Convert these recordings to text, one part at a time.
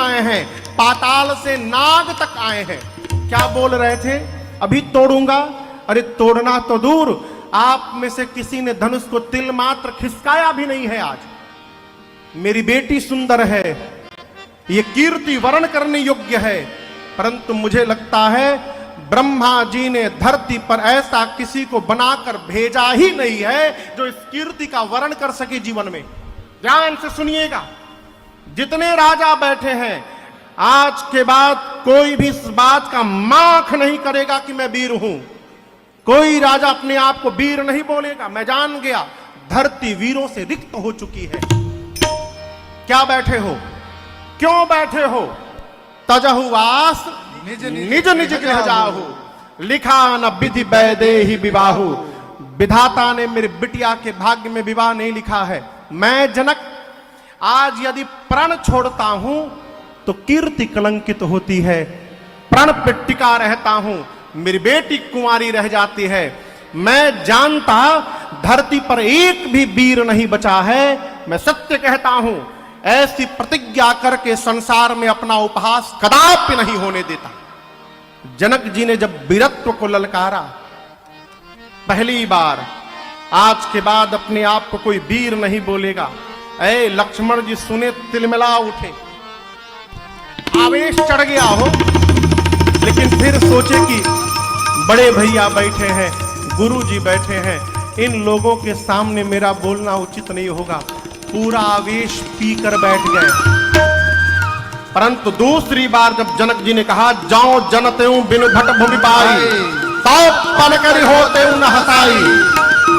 आए हैं, पाताल से नाग तक आए हैं। क्या बोल रहे थे? अभी तोड़ूंगा। अरे तोड़ना तो दूर, आप में से किसी ने धनुष को तिल मात्र खिसकाया भी नहीं है। आज मेरी बेटी सुंदर है, ये कीर्ति वर्ण करने योग्य है, परंतु मुझे लगता है ब्रह्मा जी ने धरती पर ऐसा किसी को बनाकर भेजा ही नहीं है जो इस कीर्ति का वर्ण कर सके जीवन में। ध्यान से सुनिएगा, जितने राजा बैठे हैं, आज के बाद कोई भी इस बात का माख नहीं करेगा कि मैं वीर हूं। कोई राजा अपने आप को वीर नहीं बोलेगा। मैं जान गया धरती वीरों से रिक्त हो चुकी है। क्या बैठे हो? क्यों बैठे हो? तजहु वास निज निज गृह जाहु, लिखा न विधि वैदेही विवाहु। विधाता ने मेरे बिटिया के भाग्य में विवाह नहीं लिखा है। मैं जनक आज यदि प्रण छोड़ता हूं तो कीर्ति कलंकित होती है, प्रण पे टिका रहता हूं, मेरी बेटी कुंवारी रह जाती है। मैं जानता धरती पर एक भी वीर नहीं बचा है। मैं सत्य कहता हूं, ऐसी प्रतिज्ञा करके संसार में अपना उपहास कदापि नहीं होने देता। जनक जी ने जब वीरत्व को ललकारा पहली बार, आज के बाद अपने आप को कोई वीर नहीं बोलेगा। ऐ लक्ष्मण जी सुने तिलमिला उठे, आवेश चढ़ गया हो, लेकिन फिर सोचे कि बड़े भैया बैठे हैं, गुरु जी बैठे हैं, इन लोगों के सामने मेरा बोलना उचित नहीं होगा। पूरा आवेश पीकर बैठ गए। परंतु दूसरी बार जब जनक जी ने कहा, जाओ जनतेऊ बिनु भट भूमि पाई, तो पल कर होते न हसाई।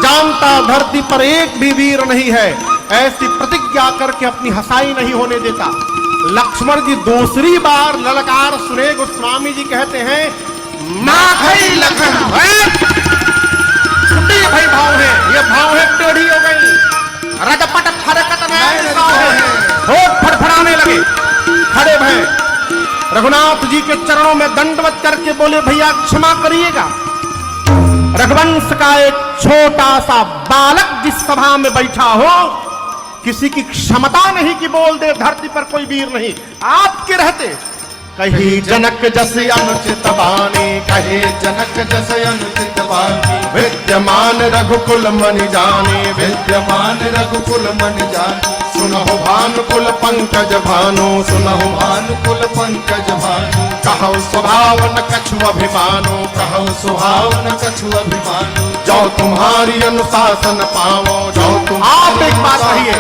जानता धरती पर एक भी वीर नहीं है, ऐसी प्रतिज्ञा करके अपनी हसाई नहीं होने देता। लक्ष्मण जी दूसरी बार ललकार सुने। गोस्वामी जी कहते हैं, माखई लखन भाई भाव है, ये भाव है टेढ़ी हो गई, रजपट फरकत होठ फड़फड़ाने लगे, खड़े भय। रघुनाथ जी के चरणों में दंडवत करके बोले, भैया क्षमा करिएगा। रघुवंश का एक छोटा सा बालक जिस सभा में बैठा हो, किसी की क्षमता नहीं कि बोल दे धरती पर कोई वीर नहीं। आपके रहते कही जनक जस अनुचित बानी, कहे जनक जस अनुचित बानी, विद्यमान रघुकुल मनि जाने, विद्यमान रघुकुल मन जानी। सुनहु भानुकुल पंकज भानु, सुनहु भानुकुल पंकज भानु, कहु स्वभावन कछु अभिमानो, कहु सुहावन कछु अभिमानु। जो तुम्हारी अनुशासन पावो, जो तुम। आप एक बात कहिए,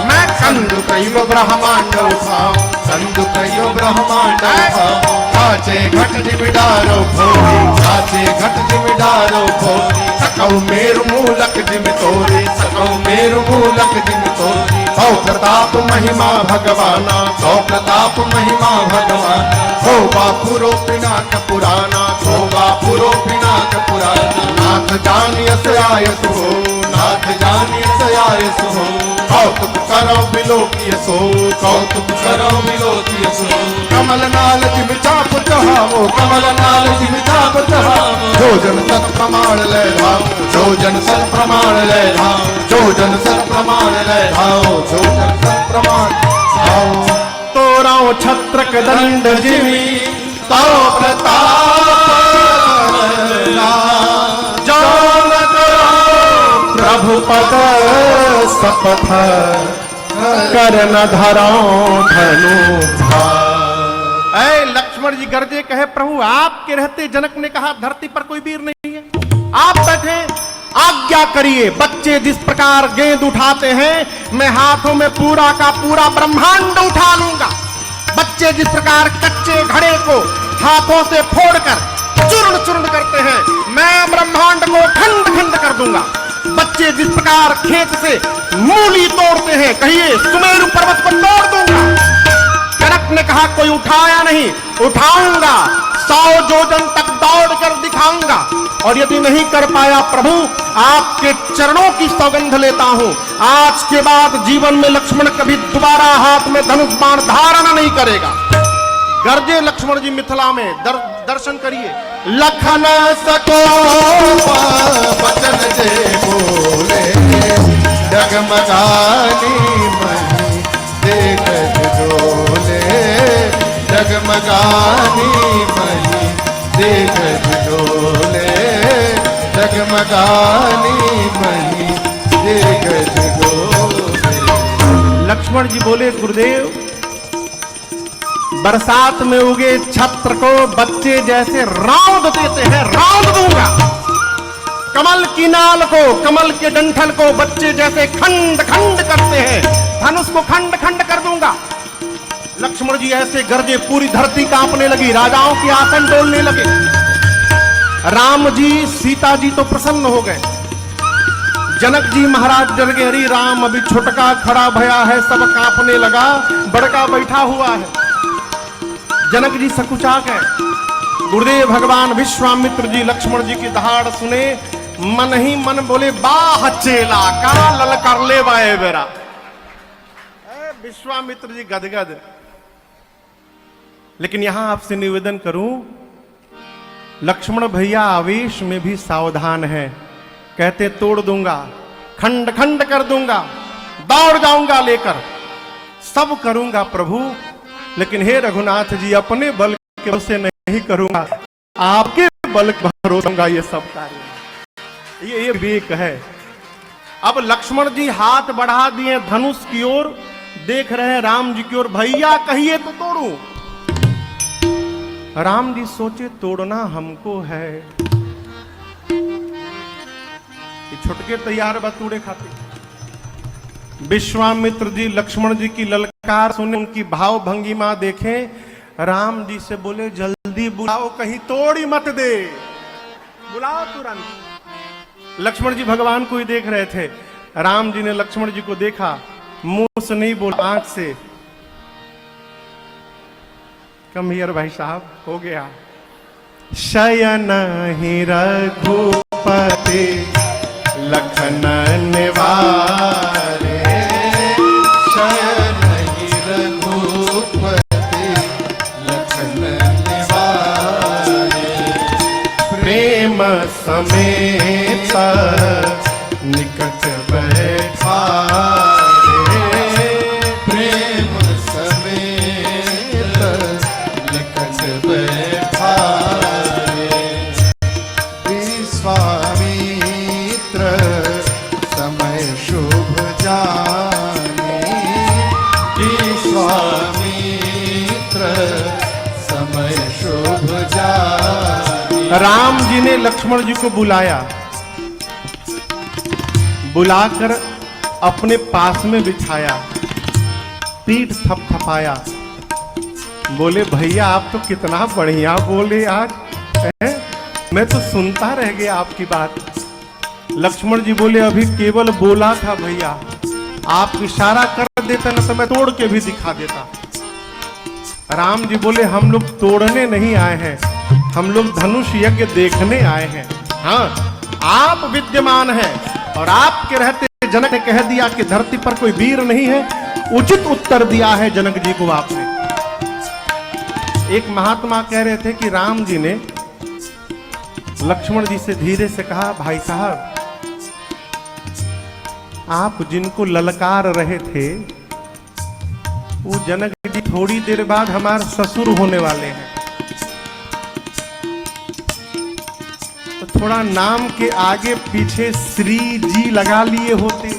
मैं कंदु कहियो ब्रह्मांड उठाऊं, संदु कहियो ब्रह्मांड उठाऊं। साचे घट जिमिडारो भोरी, साचे घट जिमिडारो भोरी, सकौ मेरु मूलक जिम तोरे, सकौ मेरु मूलक जिम तोरी। सौ प्रताप महिमा भगवाना, सौ प्रताप महिमा भगवाना। हो बापुरो पिनाक पुराना, हो बापुरो पिनाक पुराना। नाथ जानियस आयस हो, नाथ जानियस आयस हो। कौतुक करो बिलोकिय सो, कौतुक करो बिलोकिय सो। कमल नाल जिम चाप चढ़ावो, कमल नाल जिम चाप चढ़ावो। जो जन सत प्रमाण ले धाम, जो जन सत प्रमाण ले धाम, जो जन सत प्रमाण ले धाओ, जो जन सत प्रमाण धाओ। तोराओ छत्रक दंड जिमी, तो प्रताप जान करो प्रभु पद शपथ, कर न धरो धनु भार। ऐ लक्ष्मण जी गरजे कहे, प्रभु आपके रहते जनक ने कहा धरती पर कोई वीर नहीं है। आप बैठे, आज्ञा करिए। बच्चे जिस प्रकार गेंद उठाते हैं, मैं हाथों में पूरा का पूरा ब्रह्मांड उठा लूंगा। बच्चे जिस प्रकार कच्चे घड़े को हाथों से फोड़कर चूर्ण चूर्ण करते हैं, मैं ब्रह्मांड को खंड खंड कर दूंगा। बच्चे जिस प्रकार खेत से मूली तोड़ते हैं, कहिए सुमेरु पर्वत को तोड़ दूंगा। जनक ने कहा, कोई उठाया नहीं, उठाऊंगा, 100 योजन तक दौड़ कर दिखाऊंगा। और यदि नहीं कर पाया प्रभु, आपके चरणों की सौगंध लेता हूं, आज के बाद जीवन में लक्ष्मण कभी दोबारा हाथ में धनुष बाण धारण नहीं करेगा। गर्जे लक्ष्मण जी मिथिला में दर्शन करिए। लखन सको वचन दे बोले, डगमगानी मही देख डोले। जगमगानी मही देख डोले, जगमगानी मही देख डोले। लक्ष्मण जी बोले गुरुदेव, बरसात में उगे छत्र को बच्चे जैसे रौंद देते हैं, रौंद दूंगा। कमल की नाल को, कमल के डंठल को बच्चे जैसे खंड खंड करते हैं, धनुष को खंड खंड कर दूंगा। लक्ष्मण जी ऐसे गरजे, पूरी धरती कांपने लगी, राजाओं के आसन डोलने लगे। राम जी सीता जी तो प्रसन्न हो गए, जनक जी महाराज डर गए, हरी राम अभी छोटका खड़ा भया है, सब कांपने लगा, बड़का बैठा हुआ है। जनक जी सकुचा गए। गुरुदेव भगवान विश्वामित्र जी लक्ष्मण जी की दहाड़ सुने, मन ही मन बोले, बाह चेला का लल कर ले बाए बेरा। विश्वामित्र जी गदगद। लेकिन यहां आपसे निवेदन करूं, लक्ष्मण भैया आवेश में भी सावधान है। कहते तोड़ दूंगा, खंड खंड कर दूंगा, दौड़ जाऊंगा लेकर, सब करूंगा प्रभु, लेकिन हे रघुनाथ जी अपने बल के भरोसे नहीं करूंगा, आपके बल के भरोसे करूंगा ये सब कार्य। ये विवेक है। अब लक्ष्मण जी हाथ बढ़ा दिए धनुष की ओर, देख रहे हैं राम जी की ओर, भैया कहिए तो तोड़ूं। राम जी सोचे तोड़ना हमको है, ये छुटके तैयार बतूड़े खाते। विश्वामित्र जी लक्ष्मण जी की ललकार सुने, उनकी भाव भंगिमा देखें, राम जी से बोले जल्दी बुलाओ, कहीं तोड़ी मत दे, बुलाओ तुरंत। लक्ष्मण जी भगवान को ही देख रहे थे। राम जी ने लक्ष्मण जी को देखा, मुंह से नहीं बोला, आंख से। कम हियर भाई साहब, हो गया। शयन ही रघुपति लखन निवारे, शयन ही रघुपति लखन निवारे, प्रेम समेत निकट बैठारे, प्रेम समेत निकट बैठारे। विश्वामित्र समय शुभ जाने, विश्वामित्र समय शुभ जाने। राम जी ने लक्ष्मण जी को बुलाया, बुलाकर अपने पास में बिठाया, पीठ थपथपाया, बोले भैया आप तो कितना बढ़िया बोले आज, मैं तो सुनता रह गया आपकी बात। लक्ष्मण जी बोले अभी केवल बोला था भैया, आप इशारा कर देते ना तो मैं तोड़ के भी दिखा देता। राम जी बोले हम लोग तोड़ने नहीं आए हैं, हम लोग धनुष यज्ञ देखने आए हैं। हाँ, आप विद्यमान हैं और आपके रहते जनक ने कह दिया कि धरती पर कोई वीर नहीं है, उचित उत्तर दिया है जनक जी को आपने। एक महात्मा कह रहे थे कि राम जी ने लक्ष्मण जी से धीरे से कहा, भाई साहब आप जिनको ललकार रहे थे वो जनक जी थोड़ी देर बाद हमारे ससुर होने वाले हैं, तो थोड़ा नाम के आगे पीछे श्री जी लगा लिए होते,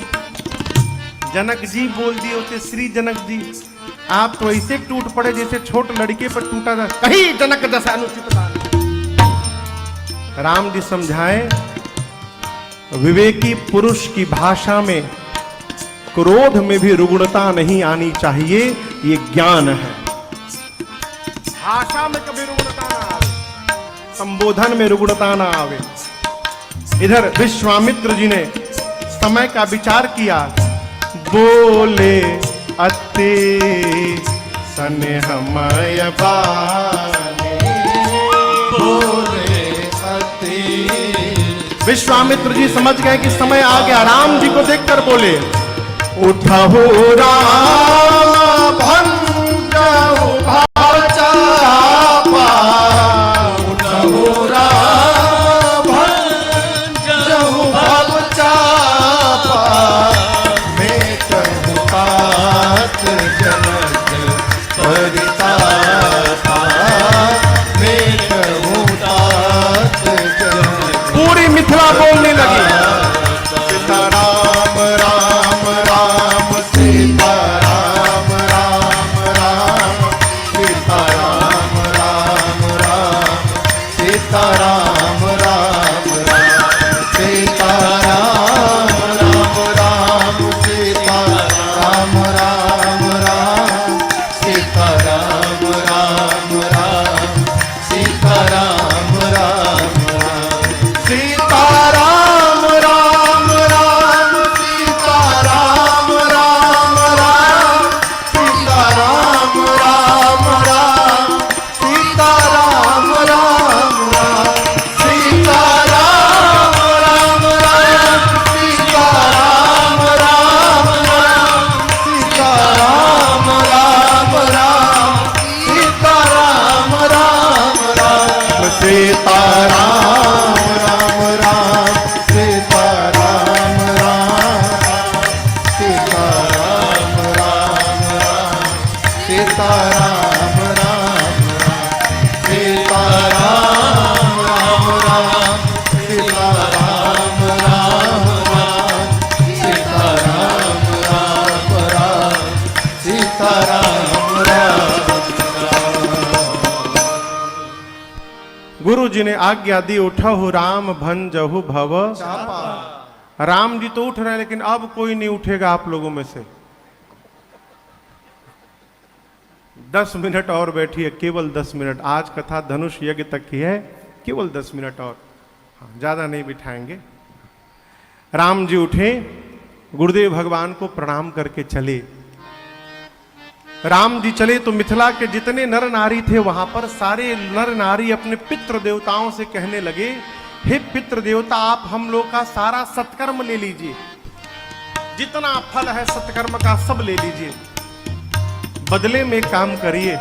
जनक जी बोल दिए होते, श्री जनक जी। आप तो ऐसे टूट पड़े जैसे छोट लड़के पर टूटा था, कहीं जनक जैसा अनुचित बात। राम जी समझाएं, विवेकी पुरुष की भाषा में क्रोध में भी रुग्णता नहीं आनी चाहिए, ये ज्ञान है। भाषा में कभी रुग्णता ना आवे, संबोधन में रुग्णता ना आवे। इधर विश्वामित्र जी ने समय का विचार किया, बोले अति स्नेहमय बानी, बोले अति। विश्वामित्र जी समझ गए कि समय आ गया। राम जी को देखकर बोले, उठहु राम भंजहु भवचापा, उठहु राम भंजहु भवचापा, मेटहु तात जनक परितापा, सीता राम राम राम सीता राम राम राम सीता राम राम राम सीता राम राम राम सीता राम राम राम सीता राम राम राम सीता राम राम राम सीता राम राम राम सीता राम राम राम सीता राम राम राम सीता राम राम राम सीता राम राम राम सीता राम राम राम सीता राम राम राम सीता राम राम सीता राम राम राम सीता राम राम सीता राम राम राम सीता राम राम राम सीता राम राम राम सीता राम राम गुरु जी ने आज्ञा दी, उठहु राम भंजहु भव। राम जी तो उठ रहे हैं, लेकिन अब कोई नहीं उठेगा आप लोगों में से। 10 मिनट और बैठिए, केवल 10 मिनट। आज कथा धनुष यज्ञ तक की है, केवल 10 मिनट और, ज्यादा नहीं बिठाएंगे। राम जी उठे, गुरुदेव भगवान को प्रणाम करके चले। राम जी चले तो मिथिला के जितने नर नारी थे वहां पर सारे नर नारी अपने पितृ देवताओं से कहने लगे, हे पितृ देवता, आप हम लोग का सारा सत्कर्म ले लीजिए, जितना फल है सत्कर्म का सब ले लीजिए, बदले में काम करिए।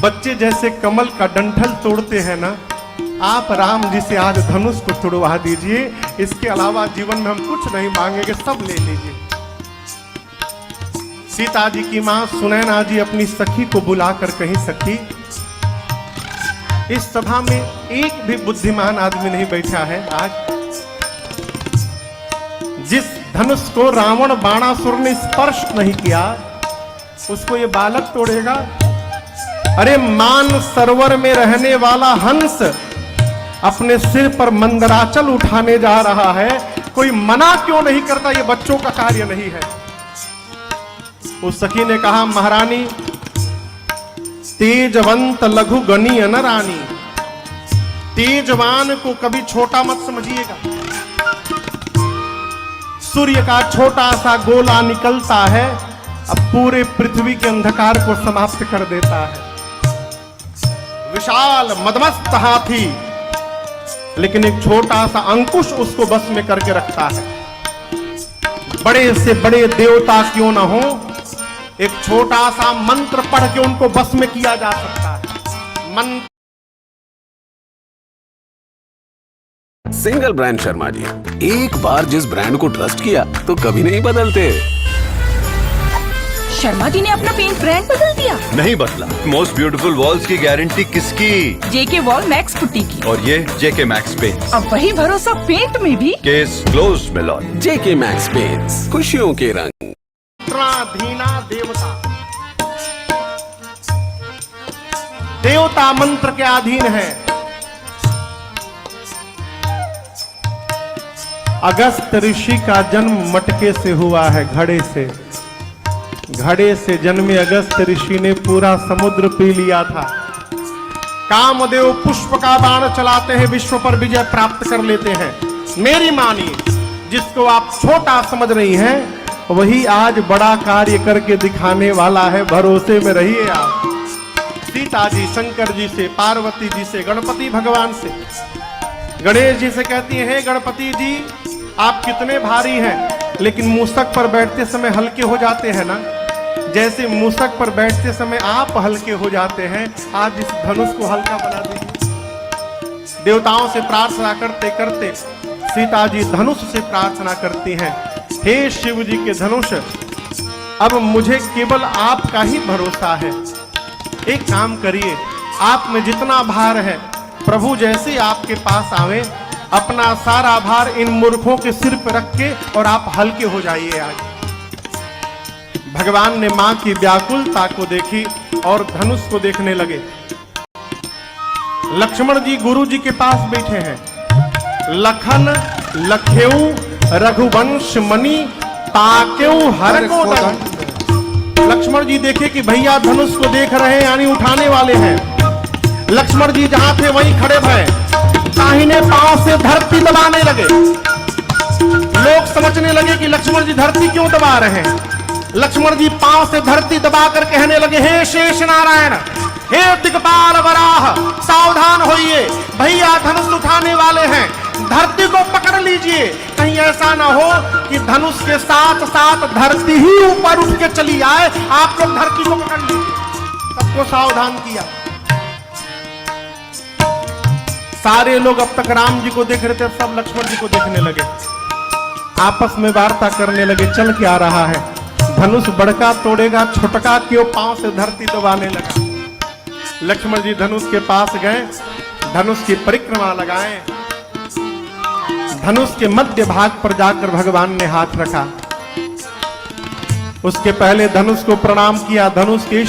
बच्चे जैसे कमल का डंठल तोड़ते हैं ना, आप राम जी से आज धनुष को तोड़वा दीजिए। इसके अलावा जीवन में हम कुछ नहीं मांगेंगे, सब ले लीजिए। सीता जी की मां सुनैना जी अपनी सखी को बुलाकर कहीं, सखी, इस सभा में एक भी बुद्धिमान आदमी नहीं बैठा है आज। जिस धनुष को रावण बाणासुर ने स्पर्श नहीं किया उसको ये बालक तोड़ेगा। अरे मान सरोवर में रहने वाला हंस अपने सिर पर मंदराचल उठाने जा रहा है, कोई मना क्यों नहीं करता? ये बच्चों का कार्य नहीं है। उस सखी ने कहा, महारानी, तेजवंत लघु गणी अनरानी, तेजवान को कभी छोटा मत समझिएगा। सूर्य का छोटा सा गोला निकलता है, अब पूरे पृथ्वी के अंधकार को समाप्त कर देता है। विशाल मदमस्त हाथी, लेकिन एक छोटा सा अंकुश उसको बस में करके रखता है। बड़े से बड़े देवता क्यों ना हो, एक छोटा सा मंत्र पढ़ के उनको बस में किया जा सकता है। मंत्र सिंगल ब्रांड शर्मा जी, एक बार जिस ब्रांड को ट्रस्ट किया तो कभी नहीं बदलते। शर्मा जी ने अपना पेंट ब्रांड बदल दिया? नहीं बदला। मोस्ट ब्यूटीफुल वॉल्स की गारंटी किसकी? जेके वॉल मैक्स पुट्टी की। और ये जेके मैक्स पेंट्स। अब वही भरोसा पेंट में भी। केस क्लोज मिलॉन। जेके मैक्स पेंट्स, खुशियों के रंग। धीना देवता, देवता मंत्र के अधीन है। अगस्त ऋषि का जन्म मटके से हुआ है, घड़े से। घड़े से जन्मे अगस्त ऋषि ने पूरा समुद्र पी लिया था। कामदेव पुष्प का बाण चलाते हैं, विश्व पर विजय प्राप्त कर लेते हैं। मेरी मानिए, जिसको आप छोटा समझ रही हैं वही आज बड़ा कार्य करके दिखाने वाला है। भरोसे में रहिए आप। सीता जी शंकर जी से, पार्वती जी से, गणपति भगवान से, गणेश जी से कहती हैं, हे गणपति जी, आप कितने भारी हैं, लेकिन मूसक पर बैठते समय हल्के हो जाते हैं ना। जैसे मूसक पर बैठते समय आप हल्के हो जाते हैं, आज इस धनुष को हल्का बना दीजिए। देवताओं से प्रार्थना करते करते सीता जी धनुष से प्रार्थना करती हैं, हे शिव जी के धनुष, अब मुझे केवल आपका ही भरोसा है। एक काम करिए, आप में जितना भार है, प्रभु जैसे आपके पास आवे, अपना सारा भार इन मूर्खों के सिर पर रख के और आप हल्के हो जाइए। आज भगवान ने मां की व्याकुलता को देखी और धनुष को देखने लगे। लक्ष्मण जी गुरु जी के पास बैठे हैं। लखन लखेऊ रघुवंश मणि ताकेऊ हर को दंड। लक्ष्मण जी देखे कि भैया धनुष को देख रहे हैं, यानी उठाने वाले हैं। लक्ष्मण जी जहां थे वहीं खड़े भय, दाहिने पांव से धरती दबाने लगे। लोग समझने लगे कि लक्ष्मण जी धरती क्यों दबा रहे हैं। लक्ष्मण जी पांव से धरती दबाकर कहने लगे, हे शेष नारायण, हे दिक्पाल वराह, सावधान होइए, भैया धनुष उठाने वाले हैं, धरती को पकड़ लीजिए। कहीं ऐसा ना हो कि धनुष के साथ साथ धरती ही ऊपर उठ के चली आए, आप लोग धरती को पकड़ लीजिए। सबको सावधान किया। सारे लोग अब तक राम जी को देख रहे थे, अब सब लक्ष्मण जी को देखने लगे, आपस में वार्ता करने लगे, चल क्या रहा है, धनुष बड़का तोड़ेगा, छोटका क्यों पांव से धरती दबाने लगा। लक्ष्मण जी धनुष के पास गए, धनुष की परिक्रमा लगाए, धनुष के मध्य भाग पर जाकर भगवान ने हाथ रखा। उसके पहले धनुष को प्रणाम किया, धनुष के